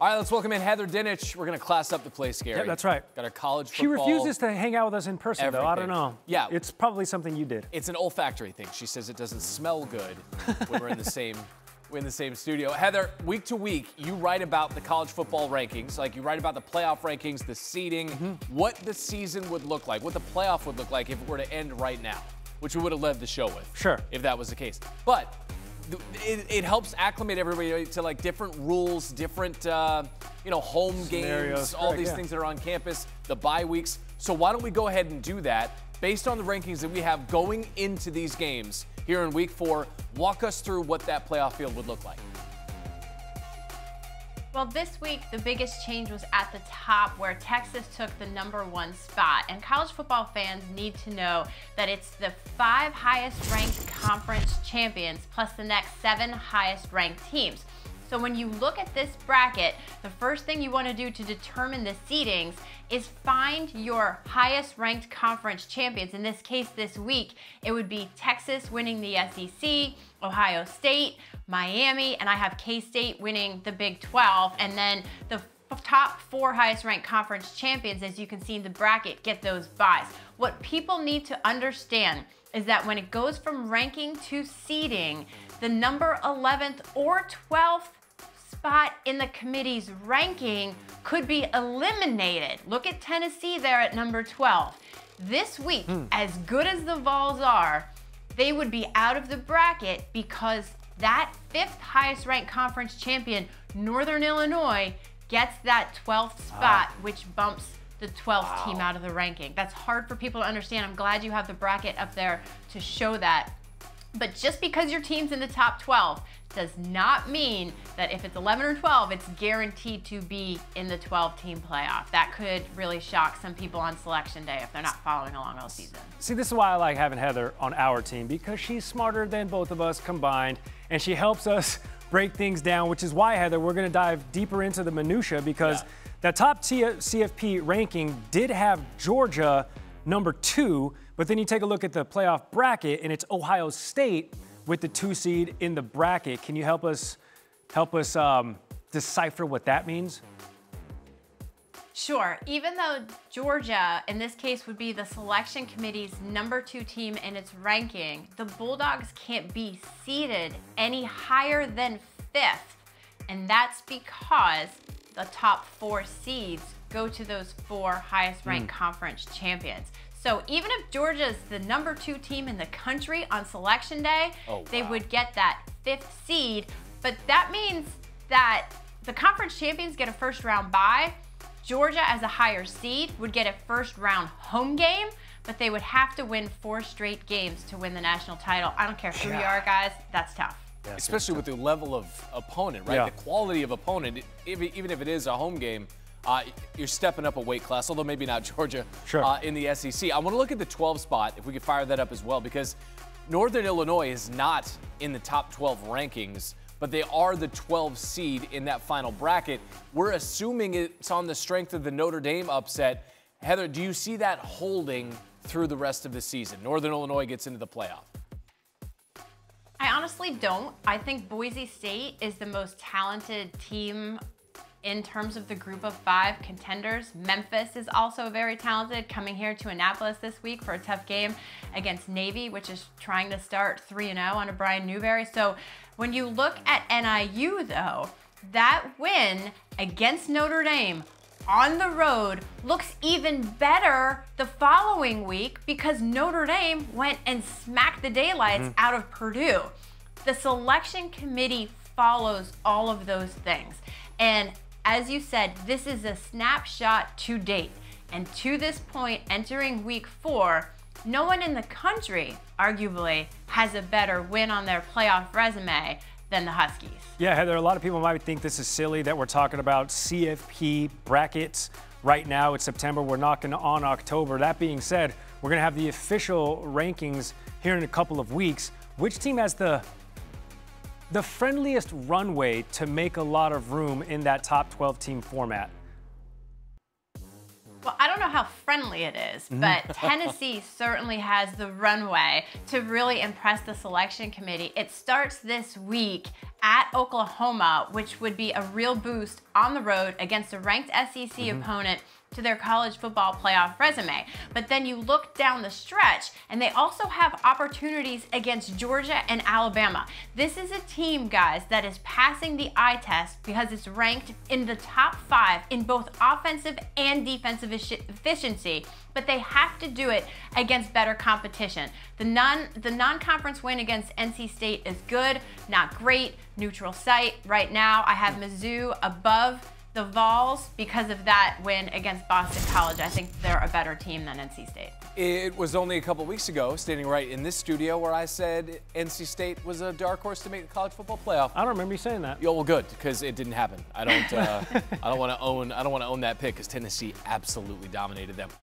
All right, let's welcome in Heather Dinich. We're going to class up the place, Gary. Yeah, that's right. Got our college football. She refuses to hang out with us in person, everything. though. I don't know. Yeah. It's probably something you did. It's an olfactory thing. She says it doesn't smell good when we're in the same studio. Heather, week to week, you write about the college football rankings. Like, you write about the playoff rankings, the seeding, what the season would look like, what the playoff would look like if it were to end right now, which we would have led the show with. Sure. If that was the case. But it helps acclimate everybody to like different rules, different home Scenarios. games, all these things that are on campus, the bye weeks. So why don't we go ahead and do that based on the rankings that we have going into these games here in week 4. Walk us through what that playoff field would look like. Well, this week, the biggest change was at the top where Texas took the #1 spot. And college football fans need to know that it's the 5 highest ranked conference champions plus the next 7 highest ranked teams. So when you look at this bracket, the first thing you want to do to determine the seedings is find your highest ranked conference champions. In this case, this week, it would be Texas winning the SEC, Ohio State, Miami, and I have K-State winning the Big 12. And then the top 4 highest ranked conference champions, as you can see in the bracket, get those buys. What people need to understand is that when it goes from ranking to seeding, the number 11th or 12th spot in the committee's ranking could be eliminated. Look at Tennessee there at number 12. This week, as good as the Vols are, they would be out of the bracket because that 5th highest ranked conference champion, Northern Illinois, gets that 12th spot, which bumps the 12th team out of the ranking. That's hard for people to understand. I'm glad you have the bracket up there to show that. But just because your team's in the top 12 does not mean that if it's 11 or 12, it's guaranteed to be in the 12-team playoff. That could really shock some people on selection day if they're not following along all season. See, this is why I like having Heather on our team, because she's smarter than both of us combined, and she helps us break things down, which is why, Heather, we're going to dive deeper into the minutia, because that top CFP ranking did have Georgia #2, but then you take a look at the playoff bracket, and it's Ohio State with the 2 seed in the bracket. Can you help us decipher what that means? Sure. Even though Georgia, in this case, would be the selection committee's #2 team in its ranking, the Bulldogs can't be seeded any higher than 5th. And that's because the top 4 seeds go to those 4 highest ranked conference champions. So even if Georgia's the #2 team in the country on selection day, they would get that 5th seed. But that means that the conference champions get a first-round bye. Georgia, as a higher seed, would get a first-round home game, but they would have to win 4 straight games to win the national title. I don't care who you are, guys. That's tough. Yeah, especially with the level of opponent, right? The quality of opponent, even if it is a home game, you're stepping up a weight class, although maybe not Georgia in the SEC. I want to look at the 12 spot, if we could fire that up as well, because Northern Illinois is not in the top 12 rankings, but they are the 12 seed in that final bracket. We're assuming it's on the strength of the Notre Dame upset. Heather, do you see that holding through the rest of the season? Northern Illinois gets into the playoff. I honestly don't. I think Boise State is the most talented team in terms of the group of 5 contenders. Memphis is also very talented, coming here to Annapolis this week for a tough game against Navy, which is trying to start 3-0 under Brian Newberry. So when you look at NIU, though, that win against Notre Dame on the road looks even better the following week because Notre Dame went and smacked the daylights out of Purdue. The selection committee follows all of those things. And as you said, this is a snapshot to date. And to this point, entering week 4, no one in the country, arguably, has a better win on their playoff resume than the Huskies. Yeah, Heather, a lot of people might think this is silly that we're talking about CFP brackets right now. It's September. We're knocking on October. That being said, we're going to have the official rankings here in a couple of weeks. Which team has the friendliest runway to make a lot of room in that top 12-team format? Well, I don't don't know how friendly it is, but Tennessee certainly has the runway to really impress the selection committee. It starts this week at Oklahoma, which would be a real boost on the road against a ranked SEC opponent to their college football playoff resume. But then you look down the stretch, and they also have opportunities against Georgia and Alabama. This is a team, guys, that is passing the eye test because it's ranked in the top 5 in both offensive and defensive efficiency, but they have to do it against better competition. The non-conference win against NC State is good, not great, neutral site. Right now, I have Mizzou above the Vols because of that win against Boston College. I think they're a better team than NC State. It was only a couple weeks ago, standing right in this studio, where I said NC State was a dark horse to make the college football playoff. I don't remember you saying that. Yeah, well, good, because it didn't happen. I don't want to own that pick because Tennessee absolutely dominated them.